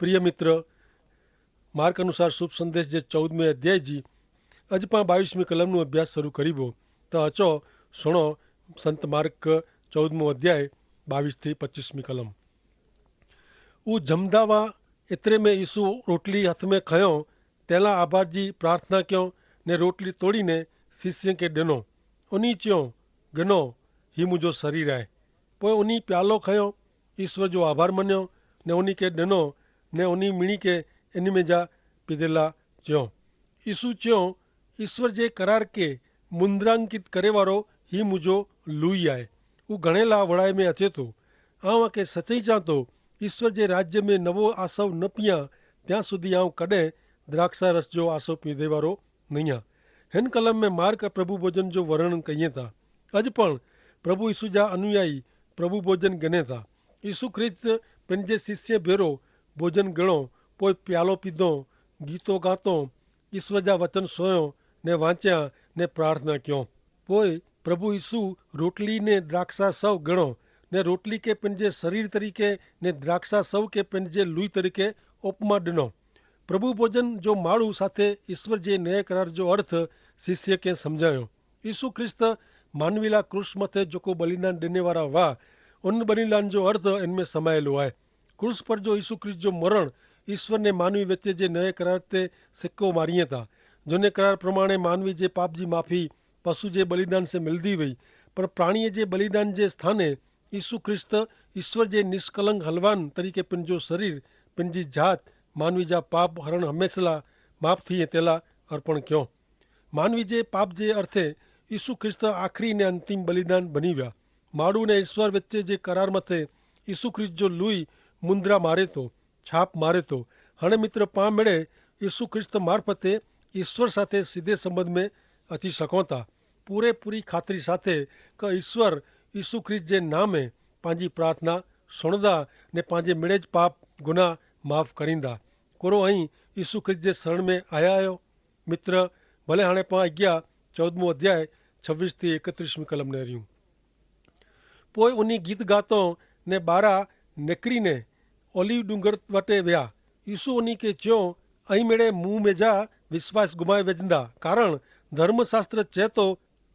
प्रिय मित्र, मार्क अनुसार शुभ संदेश जे 14वें अध्याय जी अज पां 22वीं कलमનો अभ्यास शुरू करीबो। तो अचो सुनो संत मार्क 14मो अध्याय 22 थी 25वीं कलम। ऊ जमदावा एतरे में यीशु रोटली हाथ में खयो, तेला आभार जी प्रार्थना क्यों ने रोटली तोड़ी ने शिष्य के ॾिनो। उन्हीं च्यो, गिनो ही मुझो शरीर है। पोइ उन्हीं प्यालो खयो, ईश्वर जो आभार मनियो ने उन्हीं के ॾिनो ने उन्हीं मिणी के इन में जा पिदेला च्यो। यीशु च्यो, ईश्वर जे करार के मुद्रांकित करे वारो ही मुझो लुई आहे। हू घणेला वड़ाए में अचे थो। आऊं के सच्चाई चां तो ईश्वर जे राज्य में नवो आसव न पियां त्यां सुधी आऊं कॾहिं द्राक्षा रस जो आसव पीदे वारो नहीं आ। हिन कलम में मार्क प्रभु भोजन जो वर्णन कईं था। अज पण प्रभु यीशु जा अनुयायी प्रभु भोजन गिने था। यीशु ख्रिस्त पंहिंजे शिष्य भेरो भोजन गिणो, पोइ प्यालो पीधो, गीतो गातो, ईश्वर जा वचन सोयो ने वांचा ने प्रार्थना क्यों। पोइ प्रभु यीशु रोटली ने द्राक्षा सव गिणो ने रोटली के पंहिंजे शरीर तरीके ने द्राक्षा सव के पंहिंजे लुई तरीके उपमा ॾिनो। प्रभु भोजन जो माण्हू साथे ईश्वर जे नए करार जो अर्थ शिष्य के समझायो। यीशु ख्रिस्त मानवीला क्रूस मथे जेको बलिदान ॾिने वारा हुआ, उन बलिदान जो अर्थ इनमें समायलो आहे। क्रूस पर जो यीशु ख्रिस्त जो मरण ईश्वर ने मानवी विच जे नए करार ते सिक्को मारिए था। जुने करार प्रमाणे मानवी जे पाप जी माफ़ी पशु जे बलिदान से मिलदी हुई, पर प्राणीअ जे बलिदान जे स्थाने यीशु ख्रिस्त ईश्वर जे निष्कलंक हलवान तरीके पंहिंजो शरीर, पंहिंजी जात मानवी जा पाप हरण हमेशा माफ़ थिए तेला अर्पण क्यों। मानवी जे पाप जे अर्थे यीशु ख्रिस्त आखिरी ने अंतिम बलिदान बनी विया। माण्हू ने ईश्वर विच जे करार मथे यीशु ख्रिस्त जो लुई मुंद्रा मारे थो, छाप मारे थो। हाणे मित्र पां मिड़े यीशु ख्रिस्त मार्फते ईश्वर साथे सीधे संबंध में अची सघूं था, पूरी खातरी साथे क ईश्वर यीशु ख्रिस्त जे नामे पंहिंजी प्रार्थना सुणंदा ने पंहिंजे मिड़े पाप गुनाह माफ़ करींदा। कोरो ऐं यीशु ख्रिस्त जे शरण में आया आहियो मित्र। भले हाणे पां अॻियां 14मो अध्याय 26 थी 31वीं कलम नेरियूं। पोइ उन्हीं गीत गातो ने ॿारहं निकिरी ने ओलिव डूंगर वटे विया। यीशु उन्हीं के च्यो, ऐं मेरे मुंह में जा विश्वास घुमाए वेजंदा, कारण धर्मशास्त्र चए थो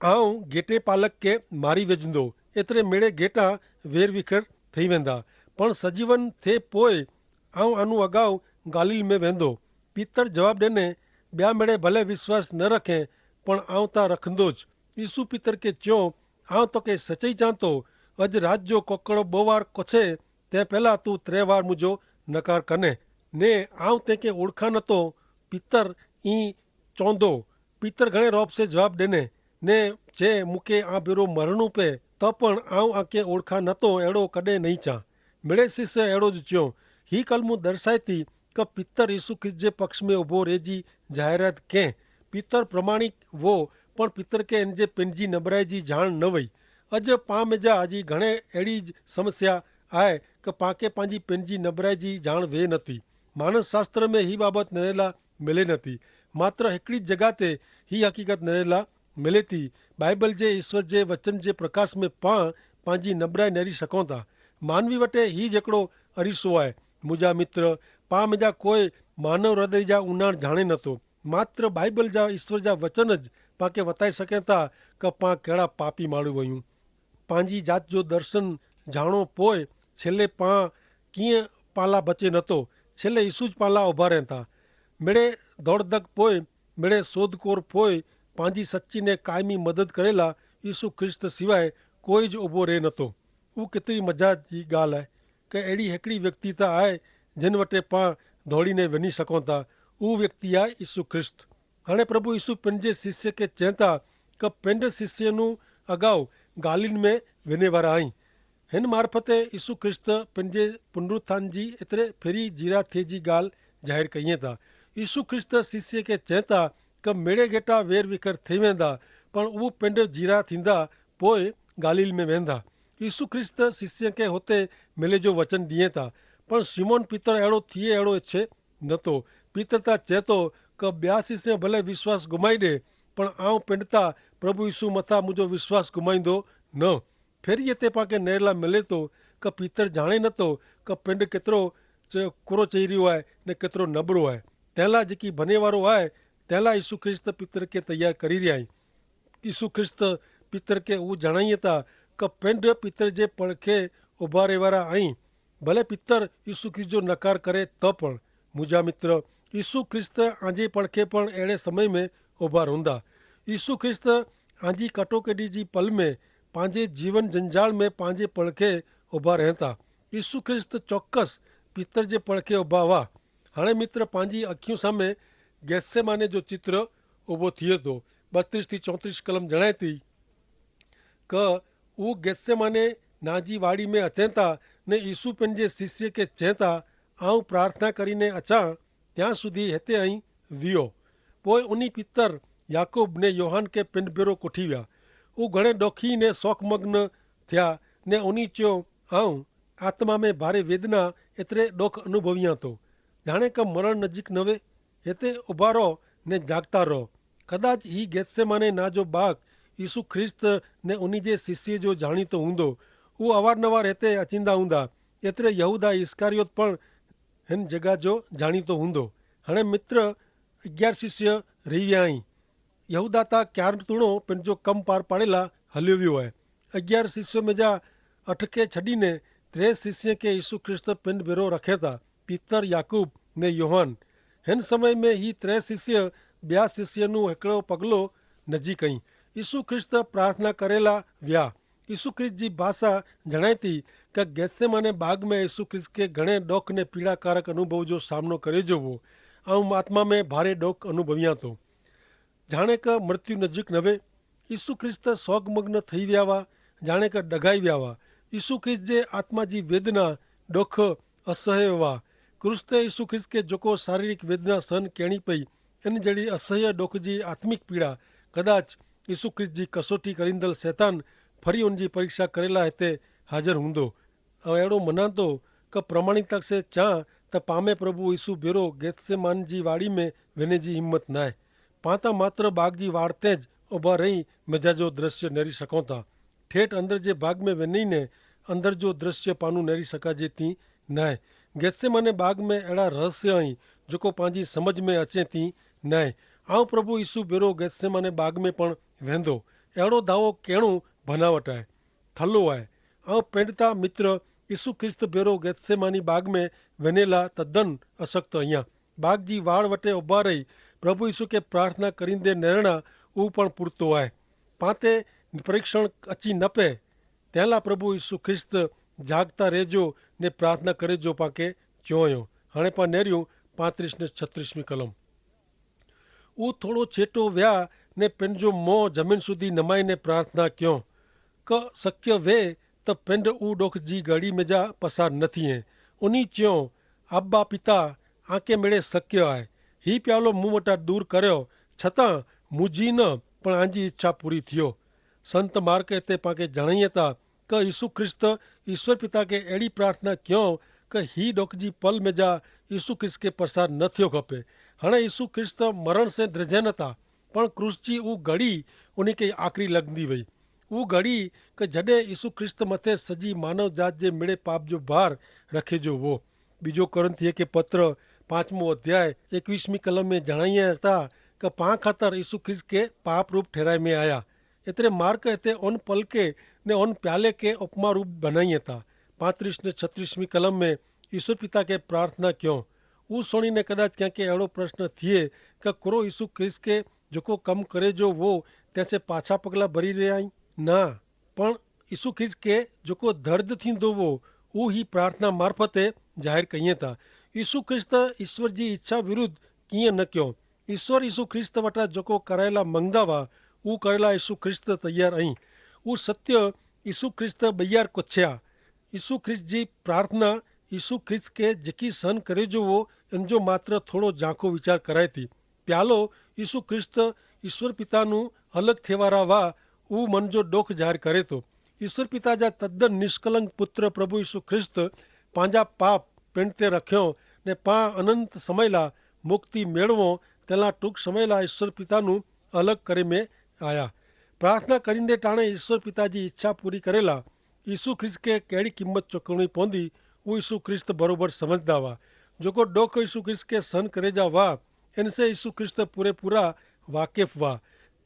आऊं गेटे पालक के मारी वेजंदो, एतिरे मेड़े गेटा वेर विखर थी वेंदा। पण सजीवन थे पोइ आऊं अनु अगाऊ गालील में वेंदो। पीतर जवाब ॾिने, ॿिया मेड़े भले विश्वास न रखें, पण आऊं ता रखंदोच। यीशु पीतर के च्यो, आऊं तोखे सच्चाई चां थो, अॼु रात जो कोकड़ो 2 बार कोछे तंहिं पहिला तूं 3 बार मुझो नकार कने ने आऊं तंहिंखे ओळखां नथो। पीतर ई चवंदो। पीतर घणे रौब से जवाब ॾिने ने चए, मूंखे आ भेरो मरणो पए त पण आऊं आके ओळखां नथो, अहिड़ो कॾहिं नहीं चां। मिड़े शिष्य अहिड़ो ज च्यो। ही कलमू दर्शाए थी क पीतर यीशु ख्रिस्त जे पक्ष में उभो रहिजी जाहिरात कंहिं। पीतर प्रमाणिक वो, पण पीतर के इन जे पंहिंजी नबराई जी ॼाण न वई। अॼु पां में जा अजी घणे अहिड़ी समस्या आहे क पांखे पंहिंजी नबराई जी ॼाण वे नथी। मानस शास्त्र में ही बाबत नरेला मिले नथी, मात्र हिकिड़ी जगह ते ही हक़ीक़त नरेला मिले थी। बाइबल जे ईश्वर जे वचन जे प्रकाश में पां पंहिंजी नबराई नेरी सघूं था। मानवी वटे ही हिकिड़ो अरीसो आहे। मुंहिंजा मित्र, पां में जा कोई मानव हृदय जा उनाण जाणे नथो, मात्र बाइबल जा ईश्वर जा वचन ज पांखे वताए सघनि था क पां कहिड़ा पापी माण्हू आहियूं। पंहिंजी जात जो दर्शन जाणो पोइ छेले पां कीअं पाला बचे नथो, छेले यीशु ज पाला उभा रहनि था। मिड़े दौड़धक पोइ, मिड़े शोधखोर पोइ पंहिंजी सची ने कायमी मदद करेला यीशु ख्रिस्त सिवाय कोई ज उभो रहे नथो। उहा केतिरी मज़ा जी ॻाल्हि आहे कि अहिड़ी हिकिड़ी व्यक्ति त आहे जिन वटि पां दौड़ीने वञी सघूं था। उहो व्यक्ति आहे यीशु ख्रिस्त। हाणे प्रभु यीशु पंहिंजे शिष्य खे चवनि था क पंहिंजे शिष्यनु अगाऊ गालिन में वञे वारा आहीं। हिन मार्फते यीशु ख्रिस्त पंहिंजे पुनरुत्थान जी एतिरे फेरी जीरा थिए जी ॻाल्हि ज़ाहिर कईं था। यीशु ख्रिस्त शिष्य खे चए था क मेड़े गेटा वेर विखर थी वेंदा, पण उहो पंहिंजो जीरा थींदा पोइ गालील में वेंदा। यीशु ख्रिस्त शिष्य खे हुते मिले जो वचन ॾिए था, पण शिमोन पीतर अहिड़ो थिए अहिड़ो इच्छे नथो। पीतर त चए थो क ॿिया शिष्य भले विश्वास घुमाई ॾे, पण आऊं पिंड तां प्रभु यीशु मथां मुंहिंजो विश्वास घुमाईंदो न। फेरीअ ते पांखे नेरला मिले थो क पीतर ॼाणे नथो क पिंड केतिरो कोरो चई रहियो आहे ने केतिरो नबड़ो आहे। तंहिं जेकी बने वारो आहे तंहिं यीशु ख्रिस्त पितर खे तयारु करी रहिया आहियूं। यीशु ख्रिस्त पितर खे उहो जणाईअ था कि पिंड पितर जे पड़खे उभारे वारा आहीं। भले पितर यीशु ख्रिस्त जो नकार करे त पण मुंहिंजा मित्र यीशु ख्रिस्त आंजे पड़खे पण अहिड़े समय में उभार हूंदा। यीशु ख्रिस्त आंजी कटोकटी जी पल में पंहिंजे जीवन जंजाल में पंहिंजे पड़खे उभा रहनि था। यीशु ख्रिस्त चौकस पितर जे पड़खे उभा हुआ। हाणे मित्र पंहिंजी अखियूं साम्हूं गेत्सेमाने जो चित्र उभो थिए थो। 32 થી 34 कलम जणाए थी कि उहो गेत्सेमाने नाजी वाड़ी में अचनि था ने यीशु पंहिंजे शिष्य खे चए था आऊं प्रार्थना करीने अचां ત્યાં સુધી हिते आई वियो। पोइ उन्ही पितर याकूब ने योहान खे पिंड भेरो कोठी विया। उहे घणे ॾोखी ने शौक़मग्न थिया ने उन्ही चयो आऊं आत्मा में भारे वेदना एतिरे ॾोख अनुभवियां थो जाणे का मरण नज़ीक न वे। हिते उभा रहो ने जागता रहो। कदाच ही गेत्सेमाने ना जो बाग यीशु ख्रिस्त ने उन्ही जे शिष्य जो जाणीतो हूंदो। उहो अवारनवार हिते अचींदा हूंदा। एतिरे यहूदा इस्कारियोत पण हिन जगह जो जाणीतो हूंदो। हाणे मित्र 11 शिष्य रही विया आहिनि। यहूदा ता क्यारतुणो पंहिंजो कमु पार पाड़ेला हलियो वियो आहे। 11 शिष्य में जा 8 खे छॾीने 3 शिष्य खे यीशु ख्रिस्त पिंड भेरो रखे था, पीतर याकूब ने योहान। हिन समय में ही 3 शिष्य ॿिया शिष्यनु हिकिड़ो पगलो नजी कई। यीशु ख्रिस्त प्रार्थना करेला विया। यीशु ख्रिस्त जी भाषा जणाए थी कि गेत्सेमाने बाग में यीशु ख्रिस्त के घणे ॾोख ने पीड़ाकारक अनुभव जो सामनो करे जो हो। ऐं आत्मा में भारे ॾोख अनुभवियां थो जाणे का मृत्यु नज़ीक न वे। यीशु ख्रिस्त शौक़मग्न थी विया हुआ जाणे का डगाई विया हुआ। यीशु ख्रिस्त जे आत्मा जी वेदना ॾोख असह्य हुआ। क्रूस ते यीशु ख्रिस्त खे जेको शारीरिक वेदना सहन करणी पई इन जहिड़ी असह्य ॾोख जी आत्मिक पीड़ा कदाच यीशु ख्रिस्त जी कसोटी करींदड़ शैतान फरी उनजी परीक्षा करेला हिते हाज़िर हूंदो। ऐं अहिड़ो मञा थो कि प्रमाणिकता से चां त पामे प्रभु यीशु भेरो गेत्सेमान जी वाड़ी में वञण जी हिम्मत न आहे। पां त मात्र बाग जी वाड़ ते ज उभा रही मज़ा जो दृश्य नेरी सघूं था। ठेठ अंदर जे बाग में वञी ने अंदर जो दृश्य पानू नेरी सघाजे थी न आहे। गेत्सेमाने बाग में अहिड़ा रहस्य आहिनि जेको पंहिंजी समझ में अचे थी न आहे। ऐं प्रभु यीशु भेरो गेत्सेमाने बाग में पण वेंदो। अहिड़ो दावो कहिड़ो बनावट आहे, ठल्लो आहे। ऐं पिंड मित्र यीशु ख्रिस्त भेरो गेत्सेमानी बाग में वञेला तद्दन असक्त आहियां। बाग जी वाड़ वटे उभा रही प्रभु यीशु खे प्रार्थना करींदे नेरणा उहो पण पूरतो आहे। पाते परीक्षण अची न पए तंहिं लाइ प्रभु यीशु ख्रिस्त जागता रहिजो ने प्रार्थना करे जो पाके चयो हुयो। हाणे पाण नेरियूं 35 ने 36 कलम। उहो थोरो छेटो विया ने पंहिंजो मोह ज़मीन सुधी नमाई ने प्रार्थना कयो क शक्य वे त पिंड ऊ ॾोख जी घड़ी में जा पसार न थिए। उन्ही चयो अब्बा पिता आके मिड़े शक्य आहे ही प्यालो मूं वटां दूर करियो छतां मुंहिंजी न पण आंजी इच्छा पूरी थियो। संत मार्क हिते पाके जणाईअ था कि यीशु ख्रिस्त ईश्वर पिता खे अहिड़ी प्रार्थना कयो कि ही ॾोख जी पल में जा यीशु ख्रिस्त खे पसार न थियो खपे। हाणे यीशु ख्रिस्त मरण से द्रजे नथा पण क्रूस जी उहा घड़ी उन खे आख़िरी लॻंदी वई। उहा घड़ी कि जॾहिं यीशु ख्रिस्त मथे सॼी मानव जात जे मिड़े पाप जो भार रखे जो हो। बीजो कोरिन्थियों के पत्र 5वां अध्याय 21वीं कलम में जणाईअ था कि पां ख़ातिर यीशु ख्रिस्त के पाप रूप ठहराए में आया। एतिरे मार्क हिते उन पल के ने उन प्याले के उपमा रूप बनाईअ था। 35 ने 36वीं कलम में ईश्वर पिता के प्रार्थना कयो। उहो सुणीने कदाच कंहिंखे अहिड़ो प्रश्न थिए कि कुरो यीशु ख्रिस्त के जेको कमु करे जो वो तंहिंसे पाछा पगला भरी रहिया आहिनि न पण यीशु ख्रिस्त के जेको दर्द थींदो वो उहो ही प्रार्थना मार्फते ज़ाहिर कईअ था। यीशु ख्रिस्त ईश्वर जी इच्छा विरुद्ध कीअं न कयो। ईश्वर यीशु ख्रिस्त वटां जेको करायला मंगदा हुआ उहो करेला यीशु ख्रिस्त तयार आहीं। उहो सत्य यीशु ख्रिस्त ॿैयार कुछिया। यीशु ख्रिस्त जी प्रार्थना यीशु ख्रिस्त के जेकी सहन करे जो वो इन जो मात्र थोड़ो झांको वीचार कराए थी। प्यालो यीशु ख्रिस्त ईश्वर पिता नू अलॻि थिए वारा हुआ उहो मन जो ॾोख ज़ाहिर करे थो। ईश्वर पिता जा तद्दन निष्कलंक पुत्र प्रभु यीशु ख्रिस्त पंहिंजा पाप पिंड ते रखियो ने पां अनंत समय ला मुक्ति मेड़वो तंहिं टूंक समय ला ईश्वर पिता नू अलॻि करे में आया। प्रार्थना करींदे टाणे ईश्वर पिता जी इच्छा पूरी करेला यीशु ख्रिस्त के कहिड़ी क़ीमत चुकणी पवंदी वो यीशु क्रिस्त बरोबर समझदा वा। जो को डोक यीशु क्रिस्त के सन करे जा वा इनसे यीशु क्रिस्त पूरे पूरा वाकिफ वा।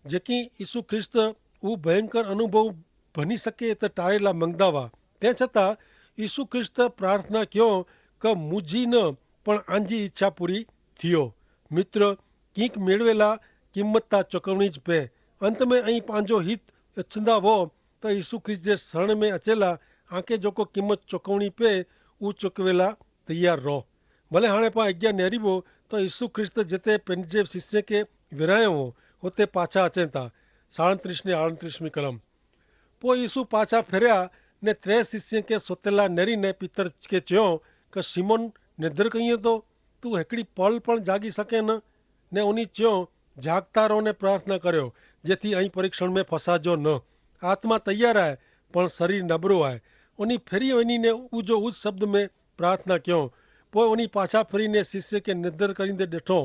जेकी यीशु क्रिस्त वो भयंकर अनुभव बनी सके तो टाळेला मंगदा वा। ते छता यीशु क्रिस्त प्रार्थना क्यों क मुझी न पण आंजी इच्छा पूरी थियो। मित्र कीक मेळवेला किंमत ता चुकवणी ज पे। अंत में अहीं पांजो हित इच्छंदा वो तो यीशु क्रिस्त जे शरण में अचेला आंके जो को कीमत चुकवणी पे ऊ चुकवेला तैयार रहो। भले हाणे पा अॻियां नेरीबो तो यीशु क्रिस्त जिते पंहिंजे शिष्य के विरायो हो हुते पाछा अचनि था। 37 ने 38 कलम। पोइ यीशु पाछा फिरिया ने 3 शिष्य के सुतेला नेरीने पीतर के चयो कि शिमोन निद्र कईं तो तू हिकिड़ी पल पण जागी सके न। ने उन्हीं चयो जागता रहो ने प्रार्थना कर्यो जेथी अहीं परीक्षण में फसाजो न। आत्मा तैयार है पण शरीर नबरो है। उन्हीं फेरी वञी ने उजो उज शब्द में प्रार्थना क्यों। पोइ उन्हीं पाछा फरीने शिष्य के निद्र करींदे ॾिठो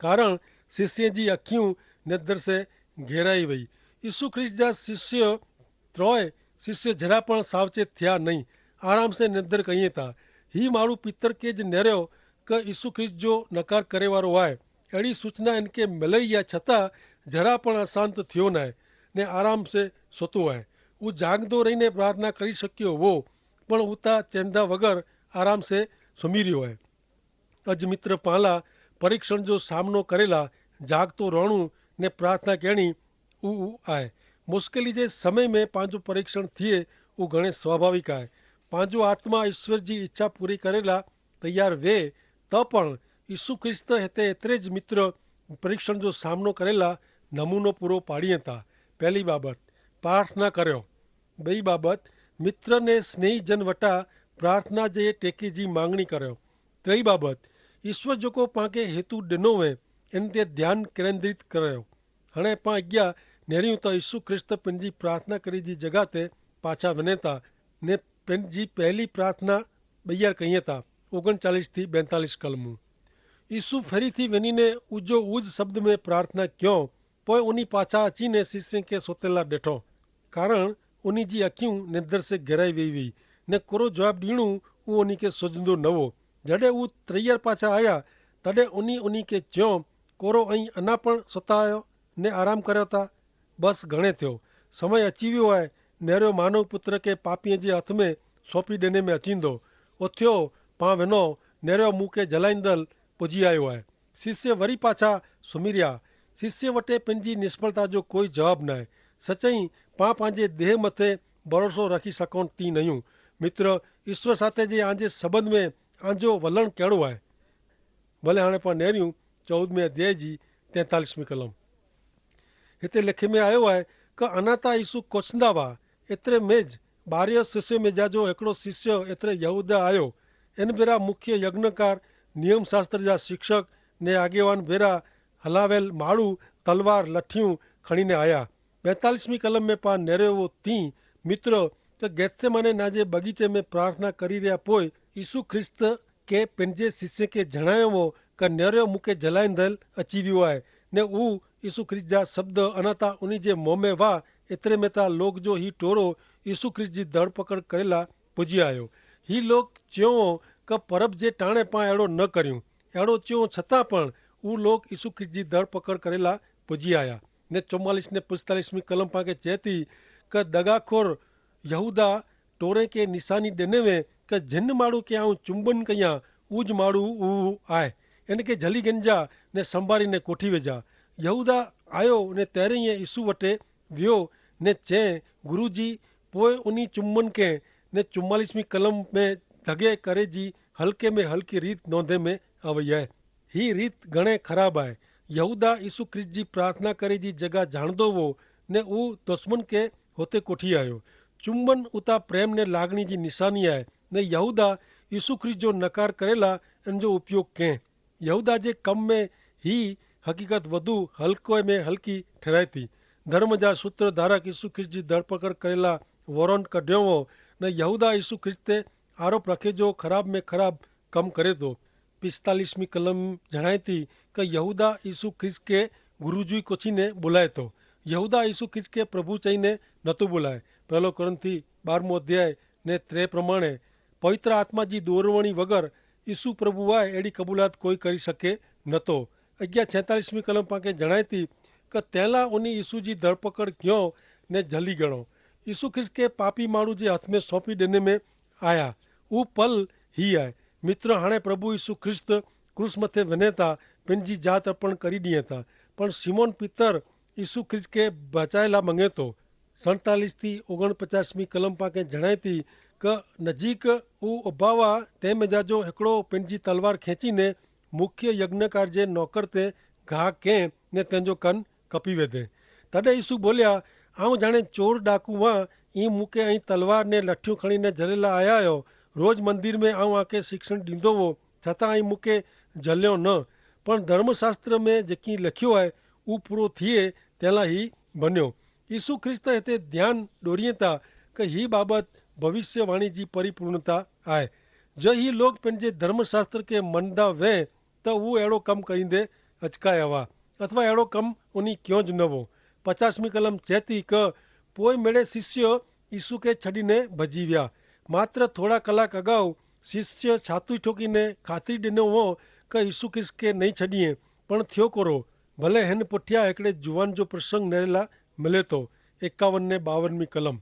कारण शिष्य जी अखियूं निद्र से घेराई वई। यीशु ख्रिस्त जा शिष्य त्रोय शिष्य जरा पण सावचेत थिया नहीं, आराम से निद्र कईं था। ही माण्हू पितर के ज नेरियो क यीशु ख्रिस्त जो नकार करे वारो आहे। अहिड़ी सूचना इनके मिलई या छता जरा पण अशांत थियो न आहे ने आराम से सुतो आहे। वो जागदो रहीने प्रार्थना करी शक्यो वो पण उता चेंदा वगर आराम से सुमी रह्यो है। अज मित्र पाला परीक्षण जो सामनो करेला जागतो रहणु ने प्रार्थना कहिणी ऊ आहे। मुश्किली जे समय में पंहिंजो परीक्षण थिए वो घणे स्वाभाविक आहे। पंहिंजो आत्मा ईश्वर जी इच्छा पूरी करेला तैयार वे त पण यीशु ख्रिस्त हिते एतिरे ज मित्र परीक्षण जो सामनो करेला नमूनो पूरो पाड़ीअ था। पहली बाबत प्रार्थना कर्यो। ॿई बाबत मित्र ने स्नेही जन वटा प्रार्थना जे टेके जी मांगणी कर्यो। टी बाबत ईश्वर जेको पांखे हेतु ॾिनो वे इन ते ध्यानु केंद्रित कर्यो। हाणे पां अॻियां नेरियूं त यीशु ख्रिस्त पंहिंजी प्रार्थना करी जी जॻह ते पाछा वञे था ने पंहिंजी पहली प्रार्थना ॿीहर कईं था 39 थी 42 कलमूं। यीशु फेरी थी वञी ने उजो उज शब्द में प्रार्थना क्यों। पोइ उन्हीं पाछा अची ने शिष्य के सुतेला ॾिठो कारण उन्हीं जी अखियूं निंदर से घेराई वई हुई ने कोरो जवाब ॾियणो उहो उन्हीं के सुझंदो न हो। जॾहिं उहे टीहर पाछा आया तॾहिं उन्हीं के चयो कोरो ऐं अञा पण सुता आहियो ने आराम करियो था। बसि घणे थियो समय अची वियो आहे। नेरियो मानव पुत्र के पापीअ जे हथ में सौंपी ॾिने में अचींदो। उथियो पां वञो नेरियो मूं के जलाईंदड़ पुॼी आयो आहे। शिष्य वरी पाछा सुम्ही रहिया। शिष्य वटि पंहिंजी निष्फलता जो कोई जवाबु न आहे। सचई पां पंहिंजे देह मथे भरोसो रखी सघूं थी नयूं। मित्र ईश्वर साथे जे आंजे संबंध में आंजो वलण कहिड़ो आहे। भले हाणे पां नेरियूं 14वें अध्याय जी 43वीं कलम। हिते लिखे में आयो आहे कि अञा त यीशु कोचंदा हुआ एतिरे मेज 12 शिष्य में जा जो हिकिड़ो शिष्य एतिरे यहूदा आयो। इन भेरा मुख्य यज्ञकार नियम शास्त्र जा शिक्षक ने आगेवान भेरा हलावेल माण्हू तलवार लठियूं खणीने आया। 42वीं कलम में पा नेरियो वो थी मित्र त गेत्सेमाने नाजे बगीचे में प्रार्थना करी रहिया पोइ यीशु ख्रिस्त के पंहिंजे शिष्य के जणायो हो कि नेरियो मूंखे जलाईंदड़ अची वियो आहे ने हू यीशु ख्रिस्त जा शब्द अञा ता उन्हीं जे मुंह में वाह एतिरे में ता लोग जो ही टोरो यीशु ख्रिस्त जी दड़ पकड़ करेला पुॼी आयो। ही लोग चयो कि परब जे टाणे पां अहिड़ो न करियूं। अहिड़ो चयो छतां पण हू लोग यीशु ख्रिस्त जी दड़ पकड़ करेला पुॼी आया। ने 44 ने 45वीं कलम पाके चए थी कि दगाखोर यहूदा टोरे के निशानी ॾिने में कि जिन माण्हू खे आऊं चुंबन कयां उज माण्हू उहो आहे। इनखे झली गंजा ने संभारी ने कोठी वेझा। यहूदा आयो ने तेरे ई यीशु वटि वियो ने चए गुरु जी। पोइ उन्हीं चुम्बन खे ने 44वीं कलम में दगे करे जी हल्के में हल्की रीत नोंधे में आ वई आहे। ही रीत घणे ख़राब आहे। यहूदा यीशु ख्रिस्त जी प्रार्थना करे जी जगह जाणदो हो ने ऊ दुश्मन के होते कोठी आयो। चुंबन उता प्रेम ने लागणी जी निशानी आहे ने यहूदा यीशु ख्रिस्त जो नकार करेला इन जो उपयोग कं। यहूदा जे कम में ही हकीकत वधु हल्को में हल्की ठहराए थी। धर्म जा सूत्रधारक यीशु ख्रिस्त जी धरपकड़ करेला वारंट कढियो हो ने यहूदा यीशु ख्रिस्त ते आरोप रखे जो ख़राब में ख़राब कम करे थो। 45वीं कलम जणाए थी कि यहूदा यीशु ख्रिस्त के गुरुजी कोचीने बुलाए थो। यहूदा यीशु ख्रिस्त के प्रभु चईने नथो बुलाए। पहलो कुरिन्थी 12 अध्याय ने 3 प्रमाणे पवित्र आत्मा जी दोरवणी वगर ईसु प्रभु आहे अहिड़ी कबूलात कोई करी सके नथो। 46 कलम पाके जणाए थी कि तैला उन ईसु जी धरपकड़ क्यों ने जली गणो। ईसु ख्रिस्त के पापी माण्हू जे हथ में सौंपी ॾिने में आया। उहो पल ही आहे मित्र। हाणे प्रभु ईसु ख्रिस्त क्रूस मथे वञे था, पंहिंजी जात अर्पण करी ॾिए था, पण सिमोन पीतर ईसु ख्रिस्त के बचाए ला मंगे थो। 47 थी 49 कलम पाके जणाए थी कि नजीक उ उभावा तंहिं जाजो हिकिड़ो पंहिंजी तलवार खींचीने मुख्य यज्ञकार जे नौकर ते घाह कंहिं ने तंहिंजो कन कपी वेधे। तॾहिं ईसु बोलिया, आऊं जाणे चोर डाकू हुआ, ई मूंखे ऐं तलवार ने लठियूं खणीने झलियल आया आहियो। रोज़ मंदिर में आऊं आके शिक्षण ॾींदो हो, छतां ऐं मूंखे झलियो न। पण धर्मशास्त्र में जेकी लिखियो आहे उहो पूरो थिए तंहिं लाइ ही बनियो। ईसु ख्रिस्त हिते ध्यानु ॾोरीए था कि ही बाबति भविष्यवाणी जी परिपूर्णता आहे। जो ही लोग पंहिंजे धर्मशास्त्र के मञदा वे त उहो अहिड़ो कमु करींदे अचकाया हुआ अथवा अहिड़ो कमु उन क्यों ज न हो। 50 कलम चए थी कि पोइ मेरे शिष्य ईसु खे छॾीने भॼी विया। मात्र थोरा कलाक अगाऊ शिष्य छाती ठोकीने खातरी ॾिनो हो कि ईसु ख्रिस्त खे नहीं छॾीए, पण थियो कोरो। भले हिन पुठियां हिकिड़े जुवान जो प्रसंग नरेला मिले थो। 51 ने 52 कलम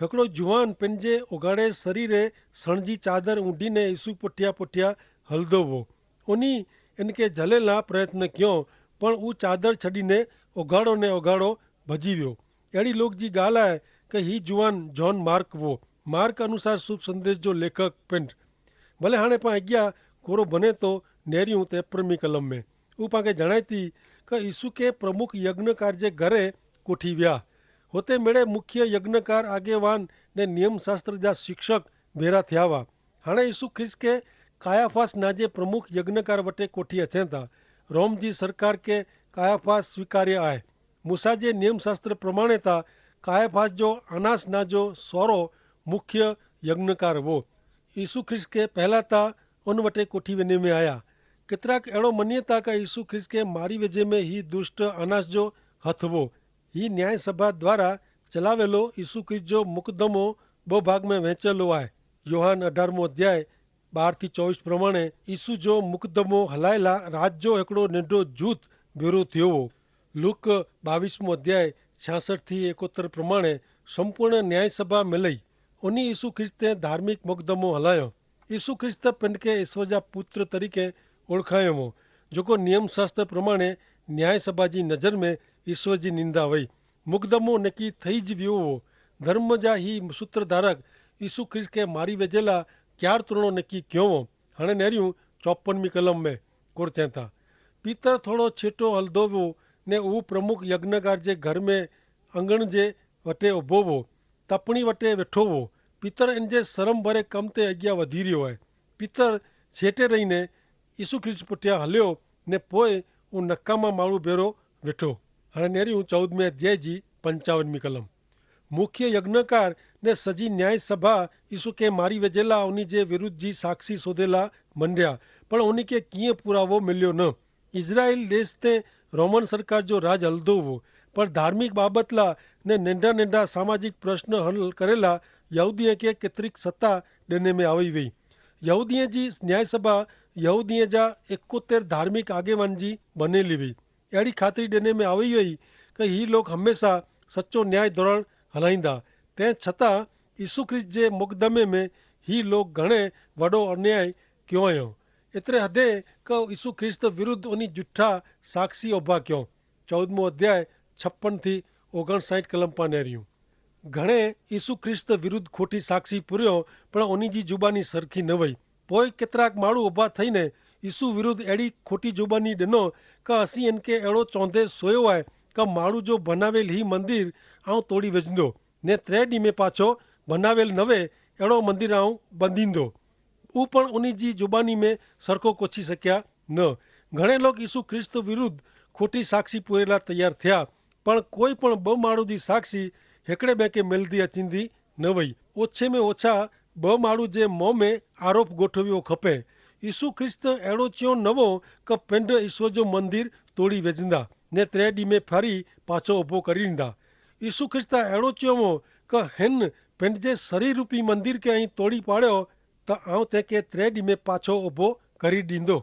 हिकिड़ो जुवान पंहिंजे उघाड़े शरीरे सणजी चादर ऊंडीने ईसु पुठियां पुठियां हलंदो हो। उनी इनके झले ला प्रयत्न कयो, पण उहो चादर छॾीने उघाड़ो ने उघाड़ो भॼी वियो। अहिड़ी लोक जी ॻाल्हि आहे कि ही जुवान जॉन मार्क हो। मार्क अनुसार शुभ संदेश जो लेखक पिंड। भले हाणे पाण अॻियां कोरो बने थो नेरियूं 53 कलम में उहो पाण जणाए थी कि ईसु के प्रमुख यज्ञकार जे घरे कोठी विया। हुते मेड़े मुख्य यज्ञकार आगेवान ने नियम शास्त्र जा शिक्षक भेरा थिया हुआ। हाणे ईसु ख्रिस्त के कायाफास नाजे प्रमुख यज्ञकार वटे कोठी अचनि था। रोम जी सरकार के कायाफास स्वीकार्य आहे। मूसा जे नियम शास्त्र प्रमाणे था कायाफास जो अनास नाजो सौरो मुख्य यज्ञकार हो। ईसु ख्रिस्त के पहला था उन वटे कोठी वञे में आया। केतिराक अहिड़ो मञे था कि ईसु ख्रिस्त के मारी वेझे में ही दुष्ट अनास जो हथ हो। ही न्याय सभा द्वारा चलावेलो ईसु ख्रिस्त जो मुकदमो 2 भाग में वहेंचेलो आहे। योहान 18 अध्याय 12-24 प्रमाणे ईसु जो मुकदमो हलायला रात जो हिकिड़ो नंढो जूथ भेरो थियो हो। लूक 22 अध्याय 66-71 प्रमाणे संपूर्ण न्याय सभा मिलई उन ईसु ख्रिस्त ते धार्मिक मुकदमो हलायो। ईसु ख्रिस्त पिंड के ईश्वर जा पुत्र तरीके ओळखायो हो, जेको नियम शास्त्र प्रमाणे न्याय सभा जी नज़र में ईश्वर जी निंदा हुई। मुकदमो नकी थई ज वियो हो। धर्म जा ही सूत्रधारक ईसु ख्रिस्त के मारी वेझेला क्यार तुरणो नकी क्यों हो। हाणे नेरियूं 54 कलम में कोर चए था। पीतर थोड़ो छेटो हलंदो हो ने उहो प्रमुख यज्ञकार जे घर में अंगण जे वटे उभो हो, तपणी वटे वेठो हो। पीतर इन जे शर्म भरे कम ते अॻियां वधी रहियो आहे। पीतर छेटे रहीने ईसु ख्रिस्त पुठियां हलियो ने पोइ उहो नकामा माण्हू भेरो वेठो। हाणे नेरियूं 14 अध्याय जी 55 कलम। मुख्य यज्ञकार ने सजी न्याय सभा ईसु के मारी वेझेला उन जे विरुद्ध जी साक्षी सोधेला मंडिया, पर उन खे कीअं पुरावो मिलियो न। इज़राइल देश ते रोमन सरकार जो राज हलंदो हो, पर धार्मिक बाबत ला ने नंढा नंढा सामाजिक प्रश्न हल करेला यहूदीअ खे केतिरी सत्ता ॾिने में आई वई। यहूदीअ जी न्याय सभा यहूदीअ जा 71 धार्मिक आगेवान जी बनेली हुई। अहिड़ी ख़ातिरी ॾिने में आई वई कि ही लोग हमेशा सचो न्याय दौरान हलाईंदा। तंहिं छतां ईसु ख्रिस्त जे मुकदमे में ही लोग घणे वॾो अन्याय कयो हुयो। एतिरे हदे कि ईसु ख्रिस्त विरुद्ध उन जुठा साक्षी उभा कयो। 14 अध्याय 56-59 कलम पा नेरियूं। घणे ईसु ख्रिस्त विरुद्ध खोटी साक्षी पुरियो, पर उन जी जुबानी सरखी न वई। पोइ केतिराक माण्हू उभा थईने ईसु विरुद्ध अहिड़ी खोटी जुबानी ॾिनो कि असीं इनके अहिड़ो चवंदे सोयो आहे कि माण्हू जो बनावेल ही मंदिर आऊं तोड़ी विझंदो ने 3 ॾींहं में पाछो बनावेल नवे अहिड़ो मंदिर आऊं बंदींदो। उहो पण उन जी जुबानी में सरखो कोची सकिया न। घणे लोग ईसु ख्रिस्त विरुद्ध खोटी साक्षी पूरे लाइ तैयार थिया, पण कोई पण 2 माण्हू जी साक्षी हिकिड़े ॿिए खे मिलंदी अचींदी न वई। ओछे में ओछा 2 माण्हू जे मुंहं में आरोप ॻोठवियो खपे। ईसु ख्रिस्त अहिड़ो चयो न हो कि पिंड ईश्वर जो मंदिर तोड़ी वेझंदा ने 3 ॾींहं में फरी पाछो उभो करे ॾींदा। ईसु ख्रिस्त अहिड़ो चयो हो कि हिन पिंड जे शरीर रूपी मंदिर खे ऐं तोड़ी पाड़ियो त आउं तंहिंखे 3 ॾींहं में पाछो उभो करी ॾींदो।